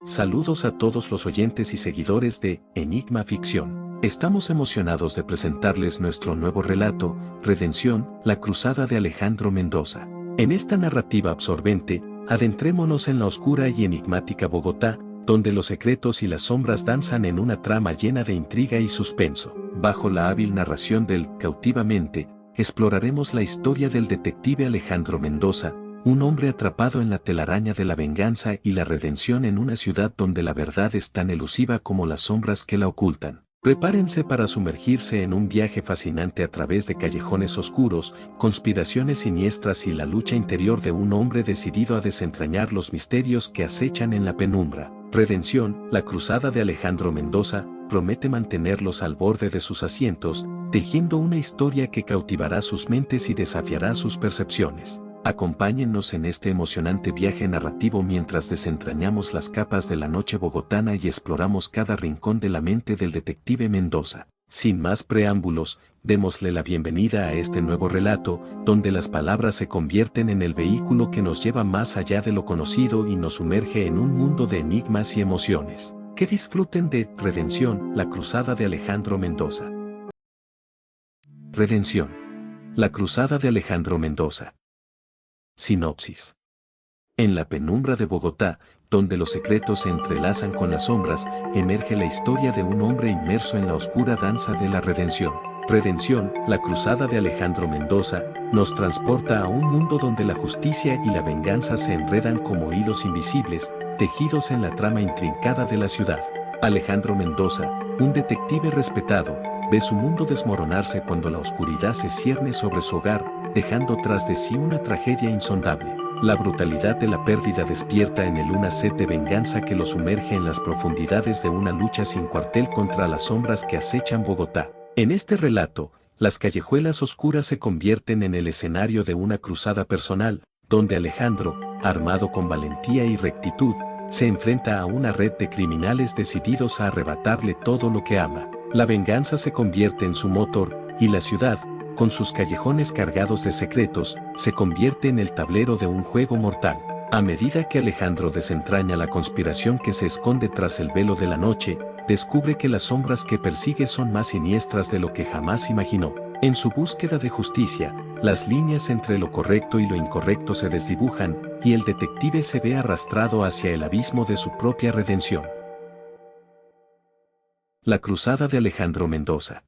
Saludos a todos los oyentes y seguidores de Enigma Ficción. Estamos emocionados de presentarles nuestro nuevo relato, Redención, la cruzada de Alejandro Mendoza. En esta narrativa absorbente, adentrémonos en la oscura y enigmática Bogotá, donde los secretos y las sombras danzan en una trama llena de intriga y suspenso. Bajo la hábil narración del Cautivamente, exploraremos la historia del detective Alejandro Mendoza, un hombre atrapado en la telaraña de la venganza y la redención en una ciudad donde la verdad es tan elusiva como las sombras que la ocultan. Prepárense para sumergirse en un viaje fascinante a través de callejones oscuros, conspiraciones siniestras y la lucha interior de un hombre decidido a desentrañar los misterios que acechan en la penumbra. Redención, la cruzada de Alejandro Mendoza, promete mantenerlos al borde de sus asientos, tejiendo una historia que cautivará sus mentes y desafiará sus percepciones. Acompáñennos en este emocionante viaje narrativo mientras desentrañamos las capas de la noche bogotana y exploramos cada rincón de la mente del detective Mendoza. Sin más preámbulos, démosle la bienvenida a este nuevo relato, donde las palabras se convierten en el vehículo que nos lleva más allá de lo conocido y nos sumerge en un mundo de enigmas y emociones. Que disfruten de Redención, la cruzada de Alejandro Mendoza. Redención. La cruzada de Alejandro Mendoza. Sinopsis. En la penumbra de Bogotá, donde los secretos se entrelazan con las sombras, emerge la historia de un hombre inmerso en la oscura danza de la redención. Redención, la cruzada de Alejandro Mendoza, nos transporta a un mundo donde la justicia y la venganza se enredan como hilos invisibles, tejidos en la trama intrincada de la ciudad. Alejandro Mendoza, un detective respetado, ve su mundo desmoronarse cuando la oscuridad se cierne sobre su hogar, dejando tras de sí una tragedia insondable. La brutalidad de la pérdida despierta en él una sed de venganza que lo sumerge en las profundidades de una lucha sin cuartel contra las sombras que acechan Bogotá. En este relato, las callejuelas oscuras se convierten en el escenario de una cruzada personal, donde Alejandro, armado con valentía y rectitud, se enfrenta a una red de criminales decididos a arrebatarle todo lo que ama. La venganza se convierte en su motor, y la ciudad, con sus callejones cargados de secretos, se convierte en el tablero de un juego mortal. A medida que Alejandro desentraña la conspiración que se esconde tras el velo de la noche, descubre que las sombras que persigue son más siniestras de lo que jamás imaginó. En su búsqueda de justicia, las líneas entre lo correcto y lo incorrecto se desdibujan, y el detective se ve arrastrado hacia el abismo de su propia redención. La cruzada de Alejandro Mendoza.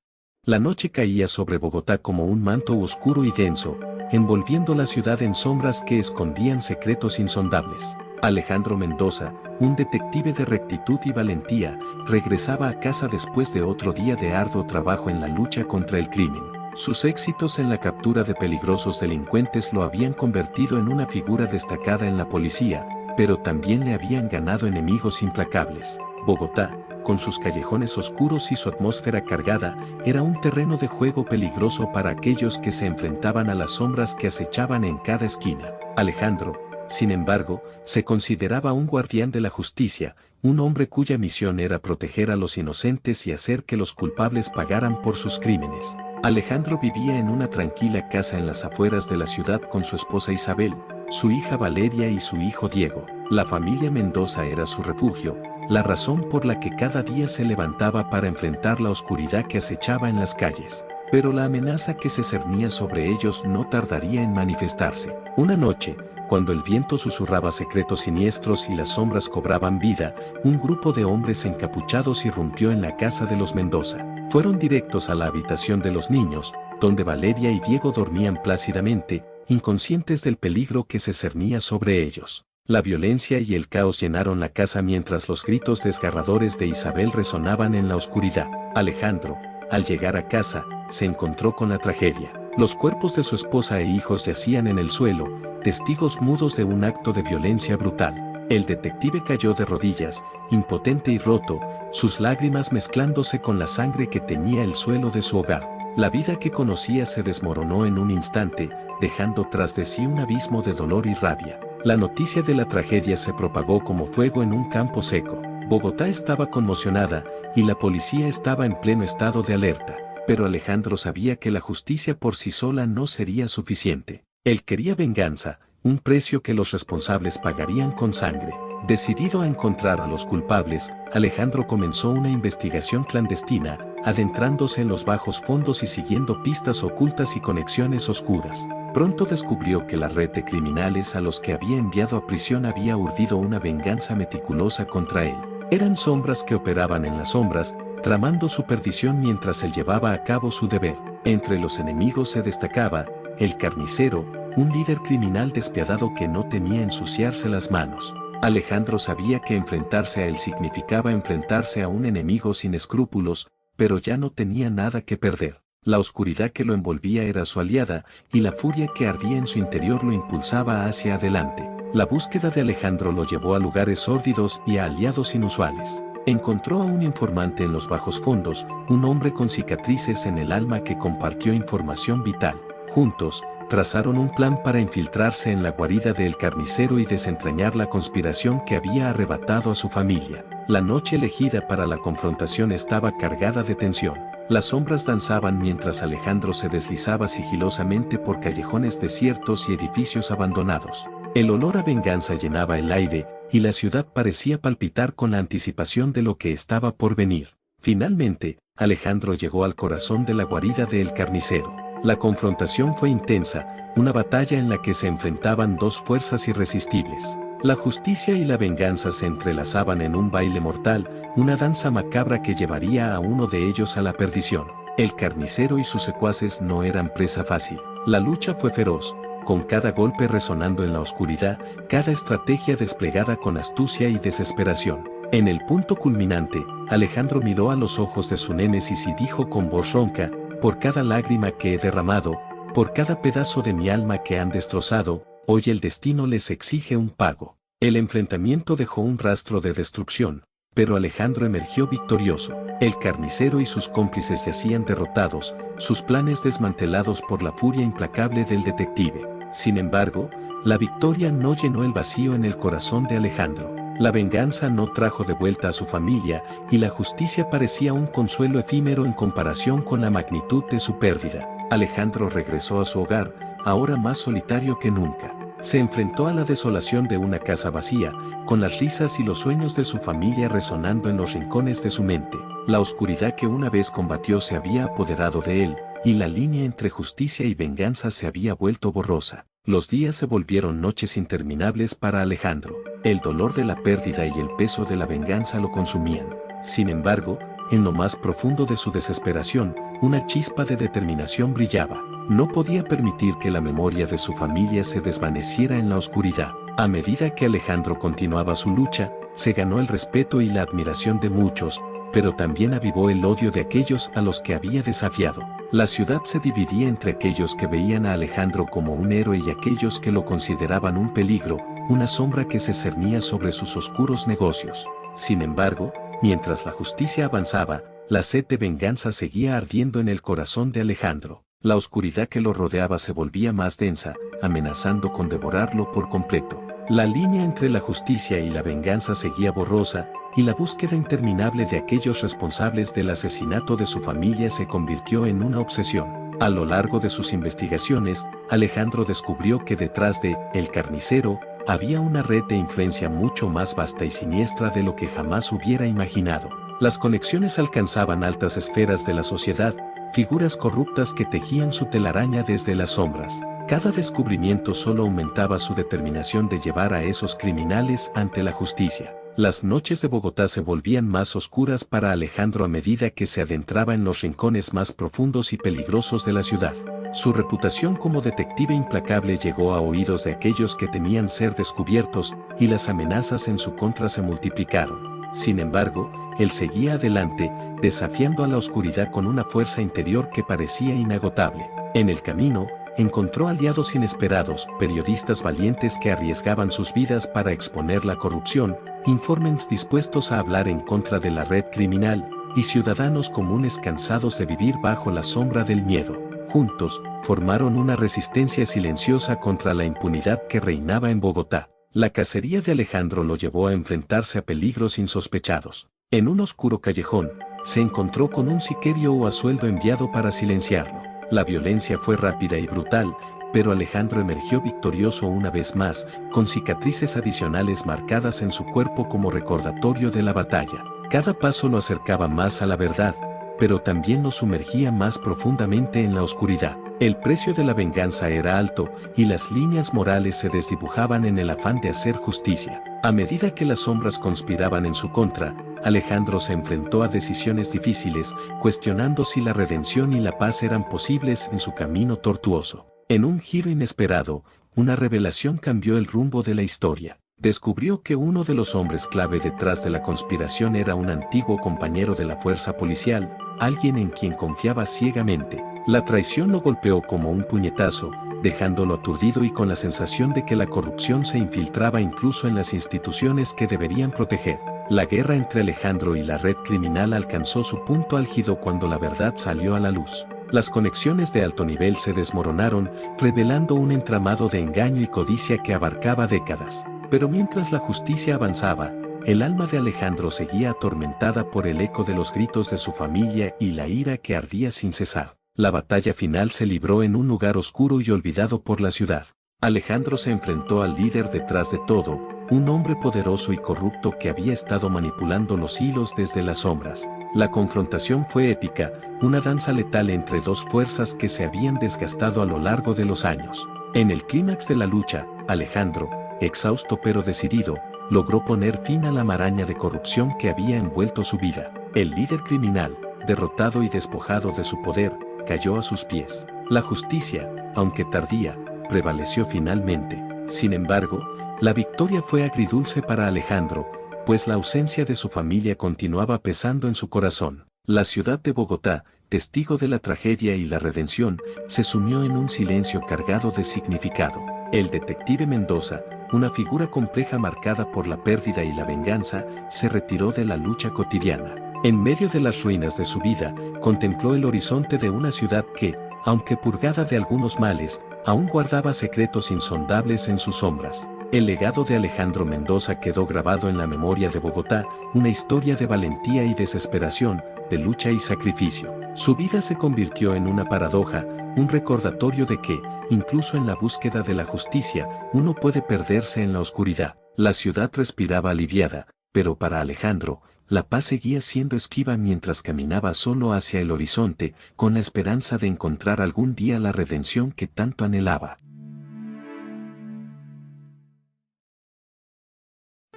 La noche caía sobre Bogotá como un manto oscuro y denso, envolviendo la ciudad en sombras que escondían secretos insondables. Alejandro Mendoza, un detective de rectitud y valentía, regresaba a casa después de otro día de arduo trabajo en la lucha contra el crimen. Sus éxitos en la captura de peligrosos delincuentes lo habían convertido en una figura destacada en la policía, pero también le habían ganado enemigos implacables. Bogotá, con sus callejones oscuros y su atmósfera cargada, era un terreno de juego peligroso para aquellos que se enfrentaban a las sombras que acechaban en cada esquina. Alejandro, sin embargo, se consideraba un guardián de la justicia, un hombre cuya misión era proteger a los inocentes y hacer que los culpables pagaran por sus crímenes. Alejandro vivía en una tranquila casa en las afueras de la ciudad con su esposa Isabel, su hija Valeria y su hijo Diego. La familia Mendoza era su refugio, la razón por la que cada día se levantaba para enfrentar la oscuridad que acechaba en las calles. Pero la amenaza que se cernía sobre ellos no tardaría en manifestarse. Una noche, cuando el viento susurraba secretos siniestros y las sombras cobraban vida, un grupo de hombres encapuchados irrumpió en la casa de los Mendoza. Fueron directos a la habitación de los niños, donde Valeria y Diego dormían plácidamente, inconscientes del peligro que se cernía sobre ellos. La violencia y el caos llenaron la casa mientras los gritos desgarradores de Isabel resonaban en la oscuridad. Alejandro, al llegar a casa, se encontró con la tragedia. Los cuerpos de su esposa e hijos yacían en el suelo, testigos mudos de un acto de violencia brutal. El detective cayó de rodillas, impotente y roto, sus lágrimas mezclándose con la sangre que teñía el suelo de su hogar. La vida que conocía se desmoronó en un instante, dejando tras de sí un abismo de dolor y rabia. La noticia de la tragedia se propagó como fuego en un campo seco. Bogotá estaba conmocionada, y la policía estaba en pleno estado de alerta. Pero Alejandro sabía que la justicia por sí sola no sería suficiente. Él quería venganza, un precio que los responsables pagarían con sangre. Decidido a encontrar a los culpables, Alejandro comenzó una investigación clandestina, adentrándose en los bajos fondos y siguiendo pistas ocultas y conexiones oscuras. Pronto descubrió que la red de criminales a los que había enviado a prisión había urdido una venganza meticulosa contra él. Eran sombras que operaban en las sombras, tramando su perdición mientras él llevaba a cabo su deber. Entre los enemigos se destacaba el carnicero, un líder criminal despiadado que no temía ensuciarse las manos. Alejandro sabía que enfrentarse a él significaba enfrentarse a un enemigo sin escrúpulos, pero ya no tenía nada que perder. La oscuridad que lo envolvía era su aliada, y la furia que ardía en su interior lo impulsaba hacia adelante. La búsqueda de Alejandro lo llevó a lugares sórdidos y a aliados inusuales. Encontró a un informante en los bajos fondos, un hombre con cicatrices en el alma que compartió información vital. Juntos, trazaron un plan para infiltrarse en la guarida del carnicero y desentrañar la conspiración que había arrebatado a su familia. La noche elegida para la confrontación estaba cargada de tensión. Las sombras danzaban mientras Alejandro se deslizaba sigilosamente por callejones desiertos y edificios abandonados. El olor a venganza llenaba el aire, y la ciudad parecía palpitar con la anticipación de lo que estaba por venir. Finalmente, Alejandro llegó al corazón de la guarida del carnicero. La confrontación fue intensa, una batalla en la que se enfrentaban dos fuerzas irresistibles. La justicia y la venganza se entrelazaban en un baile mortal, una danza macabra que llevaría a uno de ellos a la perdición. El carnicero y sus secuaces no eran presa fácil. La lucha fue feroz, con cada golpe resonando en la oscuridad, cada estrategia desplegada con astucia y desesperación. En el punto culminante, Alejandro miró a los ojos de su némesis y dijo con voz ronca: por cada lágrima que he derramado, por cada pedazo de mi alma que han destrozado, hoy el destino les exige un pago. El enfrentamiento dejó un rastro de destrucción, pero Alejandro emergió victorioso. El carnicero y sus cómplices yacían derrotados, sus planes desmantelados por la furia implacable del detective. Sin embargo, la victoria no llenó el vacío en el corazón de Alejandro. La venganza no trajo de vuelta a su familia, y la justicia parecía un consuelo efímero en comparación con la magnitud de su pérdida. Alejandro regresó a su hogar, ahora más solitario que nunca. Se enfrentó a la desolación de una casa vacía, con las risas y los sueños de su familia resonando en los rincones de su mente. La oscuridad que una vez combatió se había apoderado de él, y la línea entre justicia y venganza se había vuelto borrosa. Los días se volvieron noches interminables para Alejandro. El dolor de la pérdida y el peso de la venganza lo consumían. Sin embargo, en lo más profundo de su desesperación, una chispa de determinación brillaba. No podía permitir que la memoria de su familia se desvaneciera en la oscuridad. A medida que Alejandro continuaba su lucha, se ganó el respeto y la admiración de muchos, pero también avivó el odio de aquellos a los que había desafiado. La ciudad se dividía entre aquellos que veían a Alejandro como un héroe y aquellos que lo consideraban un peligro, una sombra que se cernía sobre sus oscuros negocios. Sin embargo, mientras la justicia avanzaba, la sed de venganza seguía ardiendo en el corazón de Alejandro. La oscuridad que lo rodeaba se volvía más densa, amenazando con devorarlo por completo. La línea entre la justicia y la venganza seguía borrosa, y la búsqueda interminable de aquellos responsables del asesinato de su familia se convirtió en una obsesión. A lo largo de sus investigaciones, Alejandro descubrió que detrás de El Carnicero había una red de influencia mucho más vasta y siniestra de lo que jamás hubiera imaginado. Las conexiones alcanzaban altas esferas de la sociedad, figuras corruptas que tejían su telaraña desde las sombras. Cada descubrimiento solo aumentaba su determinación de llevar a esos criminales ante la justicia. Las noches de Bogotá se volvían más oscuras para Alejandro a medida que se adentraba en los rincones más profundos y peligrosos de la ciudad. Su reputación como detective implacable llegó a oídos de aquellos que temían ser descubiertos, y las amenazas en su contra se multiplicaron. Sin embargo, él seguía adelante, desafiando a la oscuridad con una fuerza interior que parecía inagotable. En el camino, encontró aliados inesperados, periodistas valientes que arriesgaban sus vidas para exponer la corrupción, informantes dispuestos a hablar en contra de la red criminal, y ciudadanos comunes cansados de vivir bajo la sombra del miedo. Juntos, formaron una resistencia silenciosa contra la impunidad que reinaba en Bogotá. La cacería de Alejandro lo llevó a enfrentarse a peligros insospechados. En un oscuro callejón, se encontró con un sicario o a sueldo enviado para silenciarlo. La violencia fue rápida y brutal, pero Alejandro emergió victorioso una vez más, con cicatrices adicionales marcadas en su cuerpo como recordatorio de la batalla. Cada paso lo acercaba más a la verdad, pero también lo sumergía más profundamente en la oscuridad. El precio de la venganza era alto, y las líneas morales se desdibujaban en el afán de hacer justicia. A medida que las sombras conspiraban en su contra, Alejandro se enfrentó a decisiones difíciles, cuestionando si la redención y la paz eran posibles en su camino tortuoso. En un giro inesperado, una revelación cambió el rumbo de la historia. Descubrió que uno de los hombres clave detrás de la conspiración era un antiguo compañero de la fuerza policial, alguien en quien confiaba ciegamente. La traición lo golpeó como un puñetazo, dejándolo aturdido y con la sensación de que la corrupción se infiltraba incluso en las instituciones que deberían proteger. La guerra entre Alejandro y la red criminal alcanzó su punto álgido cuando la verdad salió a la luz. Las conexiones de alto nivel se desmoronaron, revelando un entramado de engaño y codicia que abarcaba décadas. Pero mientras la justicia avanzaba, el alma de Alejandro seguía atormentada por el eco de los gritos de su familia y la ira que ardía sin cesar. La batalla final se libró en un lugar oscuro y olvidado por la ciudad. Alejandro se enfrentó al líder detrás de todo, un hombre poderoso y corrupto que había estado manipulando los hilos desde las sombras. La confrontación fue épica, una danza letal entre dos fuerzas que se habían desgastado a lo largo de los años. En el clímax de la lucha, Alejandro, exhausto pero decidido, logró poner fin a la maraña de corrupción que había envuelto su vida. El líder criminal, derrotado y despojado de su poder, cayó a sus pies. La justicia, aunque tardía, prevaleció finalmente. Sin embargo, la victoria fue agridulce para Alejandro, pues la ausencia de su familia continuaba pesando en su corazón. La ciudad de Bogotá, testigo de la tragedia y la redención, se sumió en un silencio cargado de significado. El detective Mendoza, una figura compleja marcada por la pérdida y la venganza, se retiró de la lucha cotidiana. En medio de las ruinas de su vida, contempló el horizonte de una ciudad que, aunque purgada de algunos males, aún guardaba secretos insondables en sus sombras. El legado de Alejandro Mendoza quedó grabado en la memoria de Bogotá, una historia de valentía y desesperación, de lucha y sacrificio. Su vida se convirtió en una paradoja, un recordatorio de que, incluso en la búsqueda de la justicia, uno puede perderse en la oscuridad. La ciudad respiraba aliviada, pero para Alejandro, la paz seguía siendo esquiva mientras caminaba solo hacia el horizonte, con la esperanza de encontrar algún día la redención que tanto anhelaba.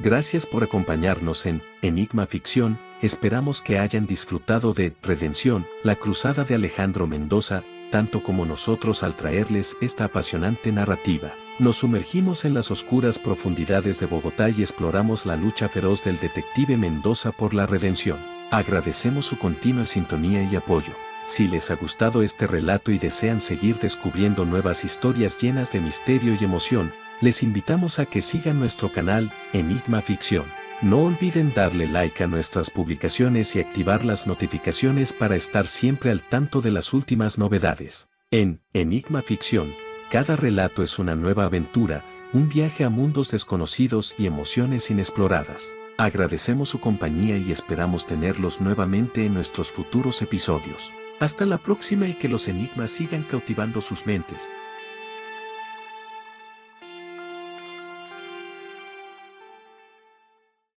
Gracias por acompañarnos en Enigma Ficción, esperamos que hayan disfrutado de Redención, la cruzada de Alejandro Mendoza, tanto como nosotros al traerles esta apasionante narrativa. Nos sumergimos en las oscuras profundidades de Bogotá y exploramos la lucha feroz del detective Mendoza por la redención. Agradecemos su continua sintonía y apoyo. Si les ha gustado este relato y desean seguir descubriendo nuevas historias llenas de misterio y emoción, les invitamos a que sigan nuestro canal, Enigma Ficción. No olviden darle like a nuestras publicaciones y activar las notificaciones para estar siempre al tanto de las últimas novedades. En Enigma Ficción, cada relato es una nueva aventura, un viaje a mundos desconocidos y emociones inexploradas. Agradecemos su compañía y esperamos tenerlos nuevamente en nuestros futuros episodios. Hasta la próxima y que los enigmas sigan cautivando sus mentes.